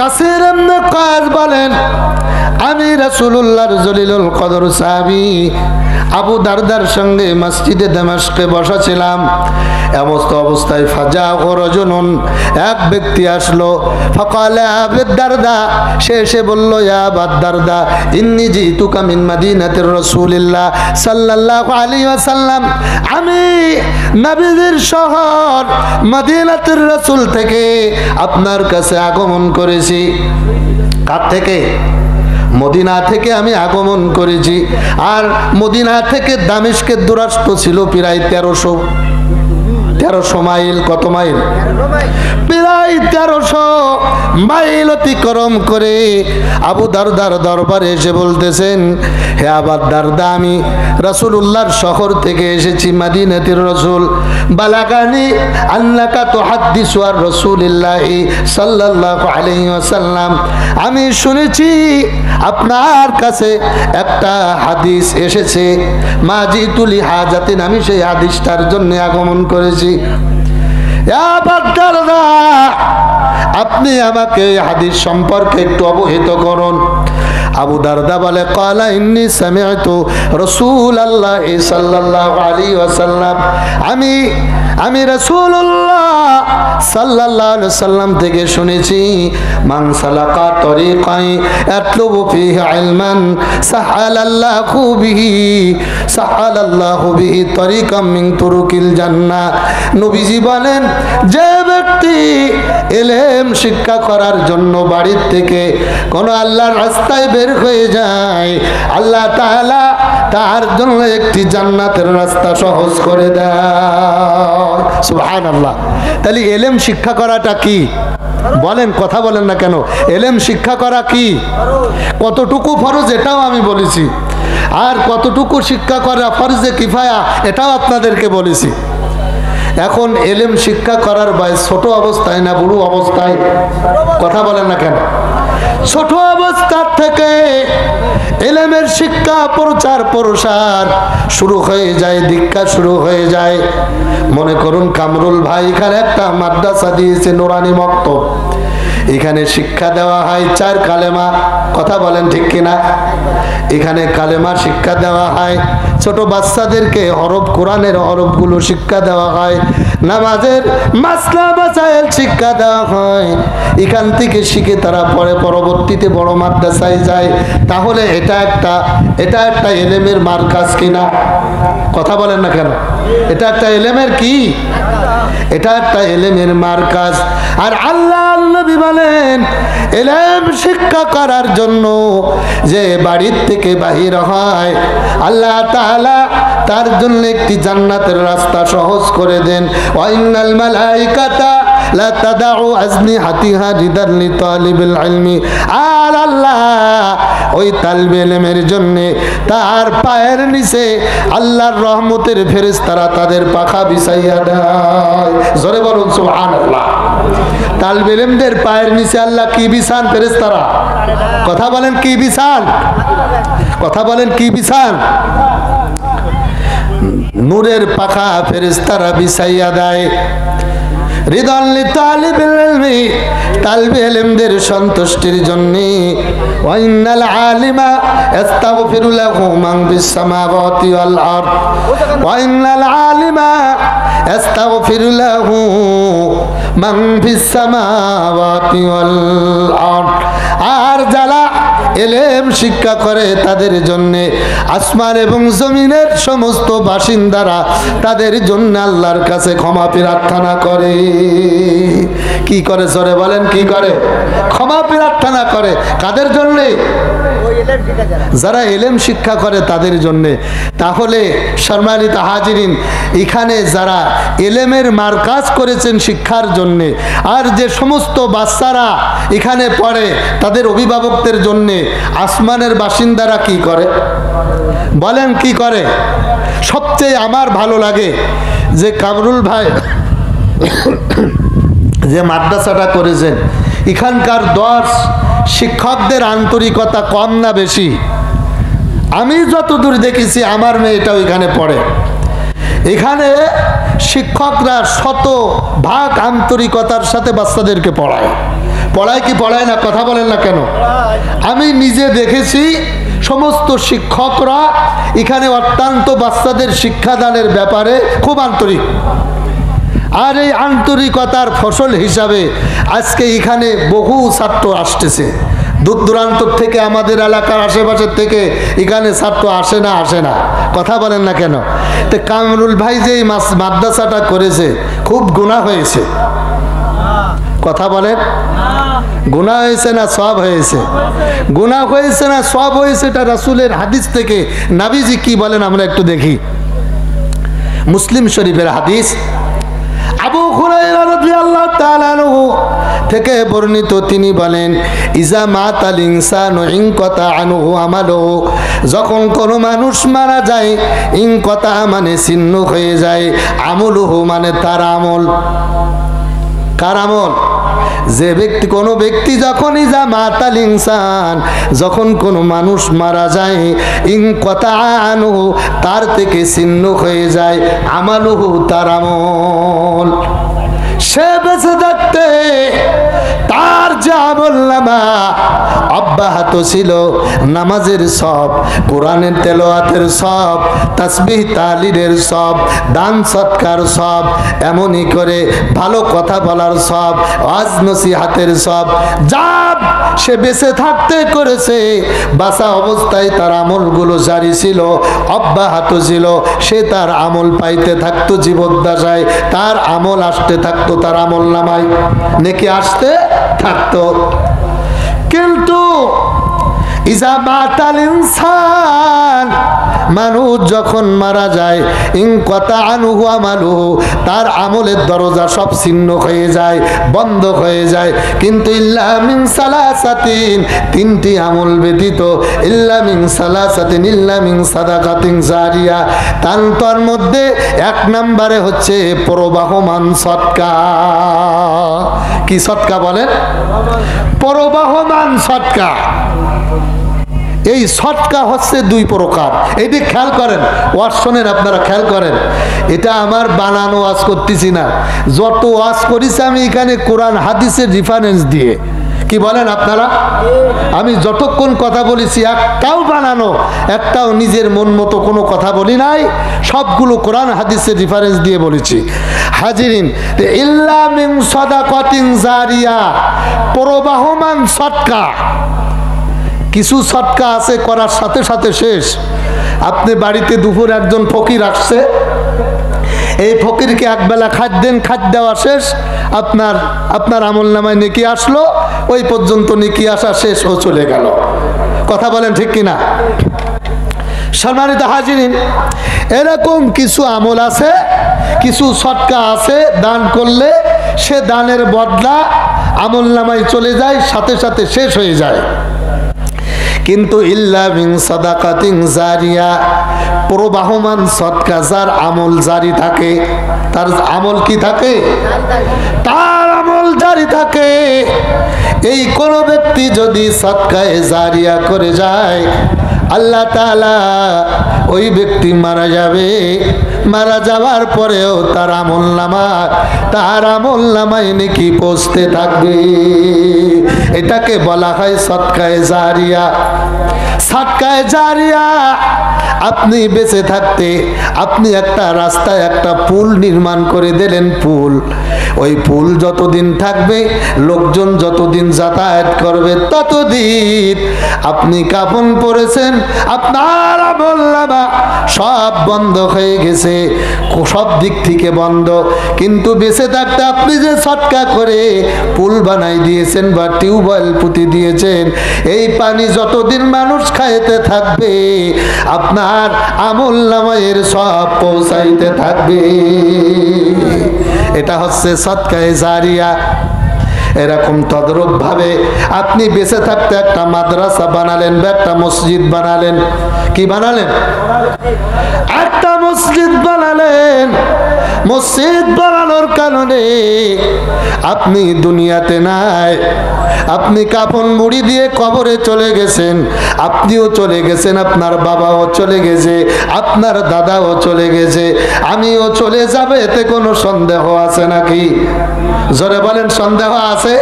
কাসির ইবনে কায়েস বলেন, আমি রাসূলুল্লাহর জলিলুল কদর সাহাবী আবু দারদার সঙ্গে মসজিদে দামেস্কে বসা ছিলাম। এমস্ত অবস্থায় ফাজা ও রজনুন, এক ব্যক্তি আসলো। ফাকালা আবু দারদা, সে এসে বলল, ইয়া আবু দারদা, ইন্নী জিতুকা মিন মাদিনাতির রাসূলিল্লাহ সাল্লাল্লাহু আলাইহি ওয়াসাল্লাম, আমি নবীর শহর মদিনাতুর রাসূল থেকে আপনার কাছে আগমন করেছি। কার থেকে? মদিনা থেকে আমি আগমন করেছি। আর মদিনা থেকে দামেস্কের দূরত্ব ছিল প্রায় 1300 মাইল। কত মাইল? প্রায় 1300 মাইল অতিক্রম করে আবু দারদার দরবারে এসে বলতেছেন, হে আবু দারদা, আমি রাসূলুল্লাহর শহর থেকে এসেছি মদিনাতুর রাসূল। বালাগানি আন্নাকা তুহাদ্দিসু আর রাসূলিল্লাহি সাল্লাল্লাহু আলাইহি ওয়াসাল্লাম, আমি শুনেছি আপনার কাছে একটা হাদিস এসেছে। মাজিতুলি হাজাতিন, আমি সেই হাদিসটার জন্য আগমন করেছি। আপনি আমাকে হাদিস সম্পর্কে একটু অবহিত করুন। আবু দারদা বলে, ক্বালা ইন্নী সামি'তু রাসূলুল্লাহ সাল্লাল্লাহু আলাইহি ওয়াসাল্লাম, আমি রাসূলুল্লাহ সাল্লাল্লাহু আলাইহি ওয়াসাল্লাম থেকে শুনেছি, মান সালাকা তরিকান ইয়াতলুবু ফীহি ইলমান সাহালাল্লাহু বিহি তরিকাম মিন তুরুকিল জান্নাহ। নবীজি বলেন, যে ব্যক্তি ইলম শিক্ষা করার জন্য বাড়ির থেকে কোন আল্লাহর রাস্তায় বের হয়ে যায়, আল্লাহ তাআলা তার জন্য একটি জান্নাতের রাস্তা সহজ করে দেয়। সুবহানাল্লাহ। তাহলে ইলম শিক্ষা করাটা কি? বলেন, কথা বলেন না কেন? ইলম শিক্ষা করা কি? কতটুকু ফরজ এটাও আমি বলেছি, আর কতটুকু শিক্ষা করা ফরজে কিফায়া এটাও আপনাদেরকে বলেছি। এখন ইলম শিক্ষা করার বয়স ছোট অবস্থায় না বুড়ো অবস্থায়? কথা বলেন না কেন? ছোট অবস্থা থেকে ইলমের শিক্ষা প্রচার প্রসার শুরু হয়ে যায়, দীক্ষা শুরু হয়ে যায়। মনে করুন কামরুল ভাই এখানে একটা মাদ্রাসা দিয়েছে, নুরানি মক্তব। এখানে শিক্ষা দেওয়া হয় 4 কালেমা। কথা বলেন ঠিক কিনা? এখানে কালেমা শিক্ষা দেওয়া হয়, ছোট বাচ্চাদেরকে হরফ, কোরআনের হরফগুলো শিক্ষা দেওয়া হয়, নামাজের মাসলা মাসাইল শিক্ষা দেওয়া হয়। এখান থেকে শিখে তারা পরে পরবর্তীতে বড় মাদ্রাসায় যায়। তাহলে এটা একটা ইলমের মারকাজ কিনা? কথা বলেন না কেন? এটা একটা ইলমের কি? এটা একটা ইলমের মারকাজ। আর আল্লাহ নবী বলেন, ইলম শিক্ষা করার জন্য যে বাড়ির থেকে বাহির হয়, আল্লাহ তাআলা তার জন্য একটি জান্নাতের রাস্তা সহজ করে দেন। ওয়া ইন্নাল মালাইকাতা লা তাদাউ আজনিহাতিহা রিদান লিতালিবিল ইলমি। আর আল্লাহ ওই তালিবে ইলমের জন্য তার পায়ের নিচে আল্লাহর রহমতের ফেরেশতারা তাদের পাখা বিছাইয়া দেয়। জোরে বলুন সুবহানাল্লাহ। তালিবে ইলমদের পায়ের নিচে আল্লাহ কি বিছান? ফেরেশতারা। কথা বলেন কি বিছান? কথা বলেন কি বিছান? নূরের পাখা ফেরেশতারা বিছাইয়া দেয়। রিদান লিতালিবিল ইলমি, তালিবে ইলমদের সন্তুষ্টির জন্য। ওয়া ইন্নাল আলিমা ইস্তাগফিরু লাহু মান ফিস সামাওয়াতি ওয়াল আরদ। ওয়া ইন্নাল আলিমা ইস্তাগফিরু লাহু মান ফিস সামাওয়াতি ওয়াল আরদ। আর যারা ইলম শিক্ষা করে তাদের জন্য আসমান এবং জমিনের সমস্ত বাসিন্দারা তাদের জন্য আল্লাহর কাছে ক্ষমা প্রার্থনা করে। কি করে? জোরে বলেন, কি করে? ক্ষমা প্রার্থনা করে। কাদের জন্য? যারা ইলম শিক্ষা করে তাদের জন্য। তাহলে সম্মানিত হাজিরিন, এখানে যারা ইলমের মারকাজ করেছেন শিক্ষার জন্য, আর যে সমস্ত বাচ্চারা এখানে পড়ে তাদের অভিভাবকদের জন্য আসমানের বাসিন্দারা কি করে? বলেন কি করে? সবচেয়ে আমার ভালো লাগে যে কামরুল ভাই যে মাদ্রাসাটা করেছেন, এখানকার 10 শিক্ষকদের আন্তরিকতা কম না বেশি? আমি যতদূর দেখেছি, আমার মেয়েটাও এখানে পড়ে। এখানে শিক্ষকরা 100% আন্তরিকতার সাথে বাচ্চাদেরকে পড়ায়। পড়ায় কি পড়ায় না? কথা বলেন না কেন? আমি নিজে দেখেছি সমস্ত শিক্ষকরা এখানে অত্যন্ত বাচ্চাদের শিক্ষাদানের ব্যাপারে খুব আন্তরিক। আর এই আন্তরিকতার ফসল হিসাবে আজকে এখানে বহু ছাত্র আসতেছে দূর দূরান্ত থেকে, আমাদের এলাকার আশেপাশের থেকে এখানে ছাত্র আসে না। কথা বলেন না কেন? তো কামরুল ভাই যে এই মাদ্রাসাটা করেছে খুব গুনাহ হয়েছে। কথা বলেন, গুনাহ হয়েছে না সওয়াব হয়েছে? গুনাহ হয়েছে না সওয়াব হয়েছে? এটা রাসূলের হাদিস থেকে নবীজি কি বলেন আমরা একটু দেখি। মুসলিম শরীফের হাদিস, আবু হুরায়রা রাদিয়াল্লাহু তাআলা আনহু থেকে বর্ণিত, তিনি বলেন ইজা মাতাল ইনসানু ইনকাতা আনহু আমালুহু, যখন কোনো মানুষ মারা যায়, ইনকাতা মানে ছিন্ন হয়ে যায়, আমলুহু মানে তার আমল। কার আমল? যে ব্যক্তি, কোনো ব্যক্তি যখন ইজা মাতাল ইনসান, যখন কোনো মানুষ মারা যায়, ইনকাতা আনহু তার থেকে ছিন্ন হয়ে যায়, আমালুহু তার আমল। সে বেঁচে থাকতে তার যে আমলনামা অব্যাহত ছিল, নামাজের সব, কোরআনের তেলাওয়াতের সব, তাসবিহ তাহলিলের সব, দান সৎকার সব, এমনই করে ভালো কথা বলার সব, ওয়াজ নসিহতের সব, যা সে বেঁচে থাকতে করেছে, বাঁচা অবস্থায় তার আমলগুলো জারি ছিল, অব্যাহত ছিল, সে তার আমল পাইতে থাকতো জীবদ্দশায়, তার আমল আসতে থাকতো তার আমল নামায়, নেকি আসতে থাকতো। কিন্তু ইজা মাতাল ইনসান, মানুষ যখন মারা যায়, ইনকাতা আনহু আমালুহু, তার আমলের দরজা সব ছিন্ন হয়ে যায়, বন্ধ হয়ে যায়। কিন্তু ইল্লা মিন সালাসাতিন, তিনটি আমল ব্যতীত, ইল্লা মিন সালাসাতিন, ইল্লা মিন সাদাকাতিন জারিয়া, তার মধ্যে এক নম্বরে হচ্ছে প্রবাহমান সদকা। কি সদকা বলেন? প্রবাহমান সদকা। এই সদকা হচ্ছে দুই প্রকার। এইটি খেয়াল করেন, ওয়াজ শোনেন, আপনারা খেয়াল করেন, এটা আমার বানানো ওয়াজ করতেছি না, যত ওয়াজ করেছি আমি এখানে কোরআন হাদিসের রেফারেন্স দিয়ে। কি বলেন আপনারা? আমি যতক্ষণ কথা বলেছি একটাও বানানো, একটাও নিজের মন মতো কোনো কথা বলি নাই, সবগুলো কোরআন হাদিসের রেফারেন্স দিয়ে বলেছি। হাজিরিন, ইল্লা মিন সাদাকাতিন জারিয়া, প্রবাহমান সদকা। কিছু সদকা আছে করার সাথে সাথে শেষ। আপনি বাড়িতে দুপুর একজন ফকির আসছে, এই ফকিরকে একবেলা খাদ্য দেন, খাদ্য দেওয়া শেষ, আপনার আমল নামায় নেকি আসলো, ওই পর্যন্ত নেকি আসা শেষ, ও চলে গেল। কথা বলেন ঠিক কিনা? সম্মানিত হাজিরিন, এরকম কিছু আমল আছে, কিছু সদকা আছে, দান করলে সে দানের বদলা আমল নামায় চলে যায়, সাথে সাথে শেষ হয়ে যায়। কিন্তু ইল্লা মিন সাদাকাতিন জারিয়া, প্রবাহমান সদকা, যার আমল জারি থাকে, তার আমল কি থাকে? তার আমল জারি থাকে। এই কোন ব্যক্তি যদি সদকায়ে জারিয়া করে যায়, আল্লাহ তাআলা ওই ব্যক্তি মারা যাবে, মারা যাওয়ার পরেও তার আমল নামায় নেকি পৌঁছতে থাকবে। এটাকে বলা হয় সদকায়ে জারিয়া। সদকায়ে জারিয়া, আপনি বেঁচে থাকতে আপনি একটা রাস্তায় একটা পুল নির্মাণ করে দিলেন, পুল, ওই পুল যতদিন থাকবে, লোকজন যতদিন যাতায়াত করবে, ততদিন আপনি কাফন পরেছেন, আপনার আমলনামা সব বন্ধ হয়ে গেছে, সব দিক থেকে বন্ধ। কিন্তু বেঁচে থাকতে আপনি যে সদকা করে পুল বানাই দিয়েছেন বা টিউবওয়েল পুঁতে দিয়েছেন, এই পানি যতদিন মানুষ খাইতে থাকবে, আপনার আমলনামায়ের সব পৌঁছাইতে থাকবে। এটা হচ্ছে সদকায়ে জারিয়া। এরকম তদ্রূপ ভাবে আপনি বেঁচে থাকতে একটা মাদ্রাসা বানালেন বা একটা মসজিদ বানালেন। কি বানালেন? একটা মসজিদ বানালেন। মসজিদ বানানোর কারণে আপনি দুনিয়াতে নাই, আপনি কাফন মুড়ি দিয়ে কবরে চলে গেছেন, আপনিও চলে গেছেন, আপনার বাবাও চলে গেছে, আপনার দাদাও চলে গেছে, আমিও চলে যাবে, এতে কোনো সন্দেহ আছে নাকি? জোরে বলেন, সন্দেহ আছে?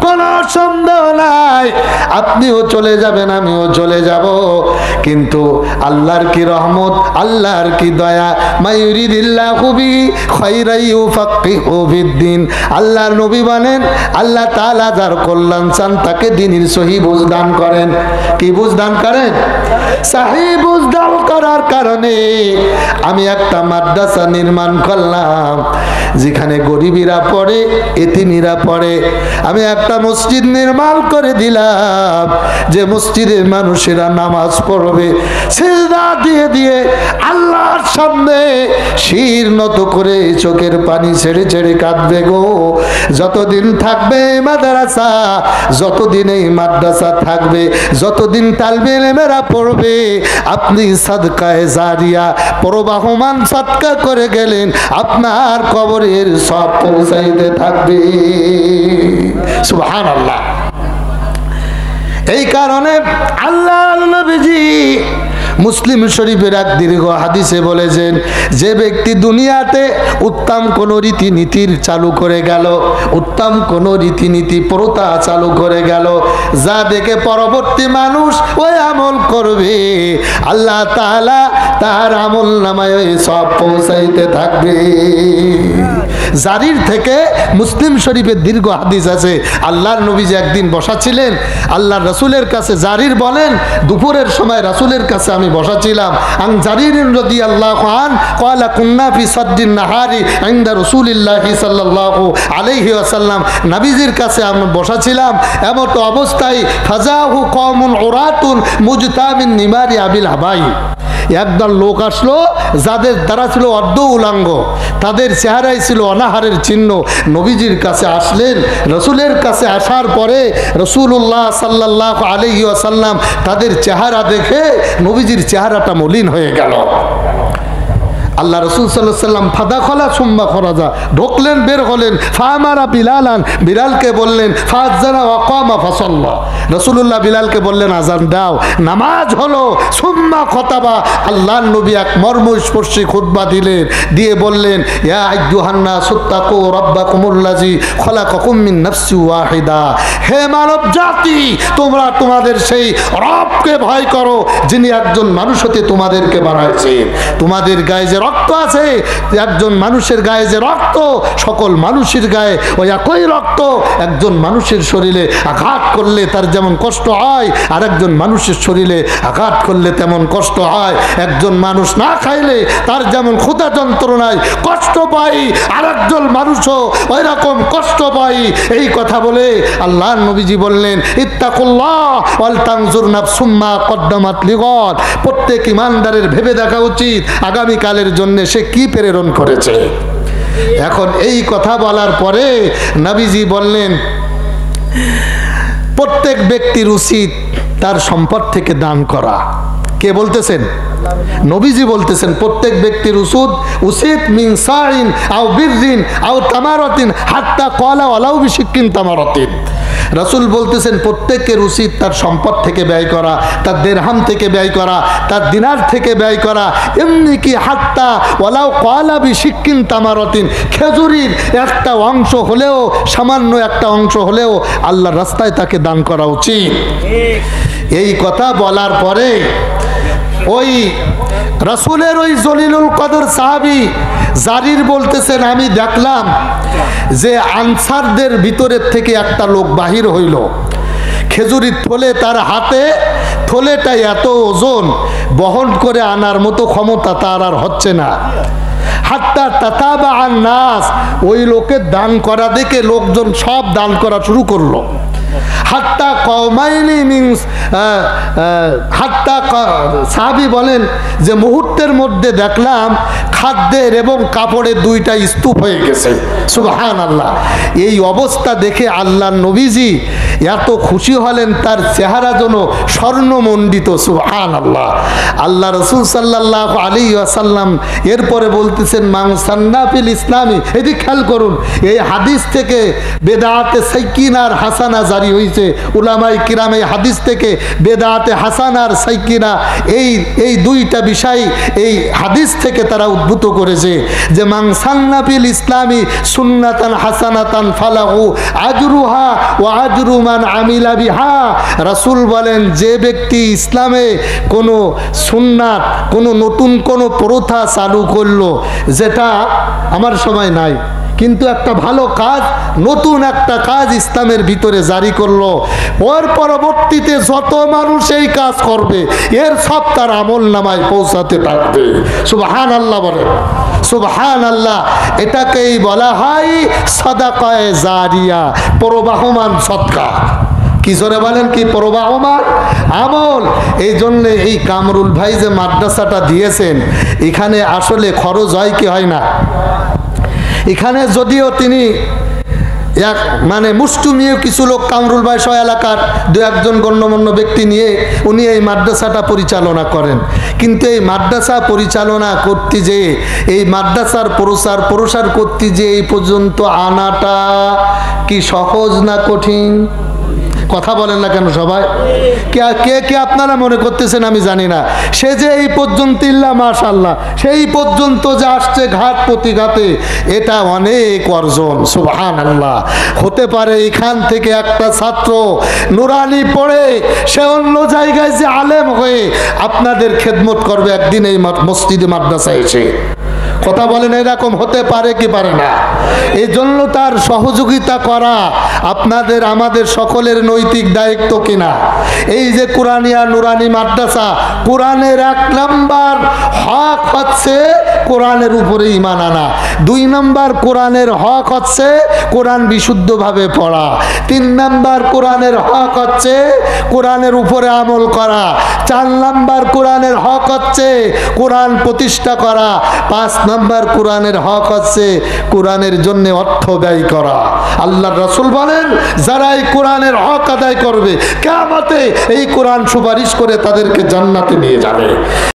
কোনো সন্দেহ নাই আপনিও চলে যাবেন, আমিও চলে যাব, কিন্তু আল্লাহর কি রহমত, আল্লাহর কি দয়া, মায়ুরিদিল্লাহু বিহি খায়রান ইউফাক্কিহু ফিদ্দিন। আল্লাহর নবী বলেন আল্লাহ তাআলা যার কল্যাণ চান তাকে দ্বীনের সহি বুঝ দান করেন। কি বুঝ দান করেন? সহি বুঝ দান করার কারণে আমি একটা মাদ্রাসা নির্মাণ করলাম যেখানে গরিবীরা পড়ে, এতিমীরা পড়ে। আমি একটা মসজিদ নির্মাণ করে দিলাম যে মসজিদের মানুষেরা নামাজ পড়বে, সিজদা দিয়ে দিয়ে আল্লাহর সামনে শির নত করে চোখের পানি ছেড়ে ছেড়ে কাঁদবে গো। যতদিন থাকবে মাদ্রাসা, যতদিন এই মাদ্রাসা থাকবে, যতদিন তালবে ইলমেরা পড়বে, আপনি সাদকায়ে জারিয়া প্রবাহমান সাদকা করে গেলেন, আপনার কবরের সব পৌঁছাইতে থাকবে। সুবহানাল্লাহ। এই কারণে আল্লাহর নবীজি মুসলিম শরীফের এক দীর্ঘ হাদিসে বলেছেন, যে ব্যক্তি দুনিয়াতে উত্তম কোন রীতিনীতির চালু করে গেল, উত্তম কোন রীতিনীতি প্রথা চালু করে গেল, যা দেখে পরবর্তী মানুষ ওই আমল করবে, আল্লাহ তাআলা তার আমল নামায় সব পৌঁছাইতে থাকবে। জারির থেকে মুসলিম শরীফের দীর্ঘ হাদিস আছে, আল্লাহর নবীজি একদিন বসা ছিলেন, আল্লাহর রাসূলের কাছে জারির বলেন, দুপুরের সময় রাসূলের কাছে আমি বসা ছিলাম। আন জারির রাদিয়াল্লাহু আন ক্বালা কুন্না ফি সাদ্দিন নাহারি ইনদা রাসূলিল্লাহি সাল্লাল্লাহু আলাইহি ওয়াসাল্লাম, নবীজির কাছে আমি বসা ছিলাম, এমত অবস্থায় ফাজাহু কওমুন উরাতুন মুজতামিন নিমারি আবিল হাবাই, একদল লোক আসলো যাদের দ্বারা ছিল অর্ধ উলাঙ্গ, তাদের চেহারায় ছিল অনাহারের চিহ্ন। নবীজির কাছে আসলেন, রসুলের কাছে আসার পরে রসুল্লাহ সাল্লাল্লাহু আলাইহি ওয়াসাল্লাম তাদের চেহারা দেখে নবীজির চেহারাটা মলিন হয়ে গেল। আল্লাহ রসুল সাল্লাল্লাহু আলাইহি ওয়াসাল্লাম ফাদা খলা সুম্মা খরাজা, ঢুকলেন বের হলেন, ফামারা বিলালান, বিলালকে বললেন, ফাযানা ওয়া কামা ফাসাল্লা, রাসূলুল্লাহ বিলালকে বললেন আজান দাও, নামাজ হলো, সুম্মা খতাবা, আল্লাহর নবী এক মর্মস্পর্শী খুতবা দিলেন, দিয়ে বললেন, ইয়া আইয়ুহান নাস তাকু রাব্বাকুমুল্লাযী খলাকাকুম মিন নাফসিন ওয়াহিদা, হে মানব জাতি তোমরা তোমাদের সেই রবকে ভয় করো যিনি একজন মানুষ হতে তোমাদেরকে বানাইছেন। তোমাদের গায়ে যে রক্ত আছে, একজন মানুষের গায়ে যে রক্ত, সকল মানুষের গায়ে ওই একই রক্ত। একজন মানুষের শরীরে আঘাত করলে তার যেমন কষ্ট হয়, আর একজন মানুষের শরীরে আঘাত করলে তেমন কষ্ট হয়। একজন মানুষ না খাইলে তার যেমন ক্ষুধা যন্ত্রণায় কষ্ট পাই, আর একজন মানুষও ওই রকম কষ্ট পাই। এই কথা বলে আল্লাহ নবীজি বললেন, ইত্তাকুল্লাহ ওয়াল তানজুর নাফসুম মা কদ্দামাত লিগাদ, প্রত্যেক ইমানদারের ভেবে দেখা উচিত আগামীকালের জন্য সে কি প্রেরণ করেছে। এখন এই কথা বলার পরে নবীজি বললেন, প্রত্যেক ব্যক্তির উচিত তার সম্পদ থেকে দান করা। কে বলতেছেন? নবীজি বলতেছেন প্রত্যেক ব্যক্তির উচিত মিন সাইন আও বিররিন আও তামারাতিন হাত্তা ক্বালা ওয়ালাউ বিশিক্কিন তামারাতিন। রাসূল বলতেছেন প্রত্যেকের উচিত তার সম্পদ থেকে ব্যয় করা, তার দিরহাম থেকে ব্যয় করা, তার দিনার থেকে ব্যয় করা, এমনি কি হাত্তা ওয়ালাউ ক্বালা বিশিক্কিন তামারাতিন, খেজুরির একটা অংশ হলেও, সামান্য একটা অংশ হলেও আল্লাহর রাস্তায় তাকে দান করা উচিত। এই কথা বলার পরে ওই রাসূলের ওই জলিলুল কদর সাহাবী জারির বলতেছেন, আমি দেখলাম যে আনসারদের ভিতরের থেকে একটা লোক বাহির হইল, খেজুরির থলে তার হাতে, থলেটা এত ওজন বহন করে আনার মতো ক্ষমতা তার আর হচ্ছে না। হাত্তা তাতাবা আন নাস, ওই লোকের দান করা দেখে লোকজন সব দান করা শুরু করলো। হাত্তা কওমাইনি মিনস হাত্তা সাহাবী বলেন যে মুহূর্তের মধ্যে দেখলাম খাদ্যের এবং কাপড়ের দুইটা স্তূপ হয়ে গেছে। সুবহানাল্লাহ। এই অবস্থা দেখে আল্লাহর নবীজি এত খুশি হলেন, তার চেহারা যেন স্বর্ণমণ্ডিত। সুবহানাল্লাহ। আল্লাহ রাসূল সাল্লাল্লাহু আলাইহি ওয়াসাল্লাম এরপরে বলতেছেন, মান সান্না ফিল ইসলামি, এদিক খেয়াল করুন, এই হাদিস থেকে বেদাতে সাইকিনার হাসানা জারি হয়েছে। উলামায়ে কিরাম এই হাদিস থেকে বেদাতে হাসানার সাইকিনা এই দুইটা বিষয় এই হাদিস থেকে তারা উদ্ধার উদ্ভূত করেছে যে মান সান্না ফিল ইসলামি সুন্নাতান হাসানাতান ফালাহু আজরুহা ওয়া আজরু মান আমিলা বিহা। রাসূল বলেন, যে ব্যক্তি ইসলামে কোনো সুন্নাত, কোনো নতুন কোনো প্রথা চালু করলো, যেটা আমার সময় নাই, কিন্তু একটা ভালো কাজ, নতুন একটা কাজ ইসলামের ভিতরে জারি করলো, ওর পরবর্তীতে যত মানুষ এই কাজ করবে এর সব তার আমল নামায় পৌঁছাতে থাকবে। সুবহানাল্লাহ বলে, সুবহানাল্লাহ। এটাকেই বলা হয় সাদাকায়ে জারিয়া, প্রবাহমান সদকা। কি জোরে বলেন, কি প্রবাহমান আমল। এই জন্য এই কামরুল ভাই যে মাদ্রাসাটা দিয়েছেন, এখানে আসলে খরচ হয় কি হয় না? এখানে যদিও তিনি এক মানে মুষ্টিমেয় কিছু লোক, কামরুল ভাই সহ এলাকার দু একজন গণ্যমান্য ব্যক্তি নিয়ে উনি এই মাদ্রাসাটা পরিচালনা করেন, কিন্তু এই মাদ্রাসা পরিচালনা করতে যেয়ে, এই মাদ্রাসার প্রসার করতে যে এই পর্যন্ত আনাটা কি সহজ না কঠিন? কথা বলেন না কেন সবাই? কে কে আপনারা মনে করতেছেন আমি জানি না, সে যে এই পর্যন্ত ইল্লা মাশাআল্লাহ সেই পর্যন্ত যে আসছে ঘাট প্রতিঘাতে, এটা অনেক অর্জন। সুবহানাল্লাহ। হতে পারে এখান থেকে একটা ছাত্র নুরানি পড়ে সে অন্য জায়গায় যে আলেম হয়ে আপনাদের খেদমত করবে একদিন এই মসজিদে মাদ্রাসায় এসে। কথা বলেন, এরকম হতে পারে কি পারে না? এই জন্য তার সহযোগিতা করা আপনাদের আমাদের সকলের নৈতিক দায়িত্ব কিনা? এই যে কোরআনিয়া নুরানি মাদ্রাসা, কোরআনের 1 নাম্বার হক হচ্ছে কোরআনের উপরে ঈমান আনা, 2 নাম্বার কোরআনের হক হচ্ছে কোরআন বিশুদ্ধভাবে পড়া, 3 নাম্বার কোরআনের হক হচ্ছে কোরআনের উপরে আমল করা, 4 নাম্বার কোরআনের হক হচ্ছে কোরআন প্রতিষ্ঠা করা, 5 নাম্বার কোরআনের হক হচ্ছে কোরআনের জন্য অর্থ ব্যয় করা। আল্লাহর রাসূল বলেন, যারা এই কোরআনের হক আদায় করবে, কিয়ামতে এই কোরআন সুপারিশ করে তাদেরকে জান্নাতে নিয়ে যাবে।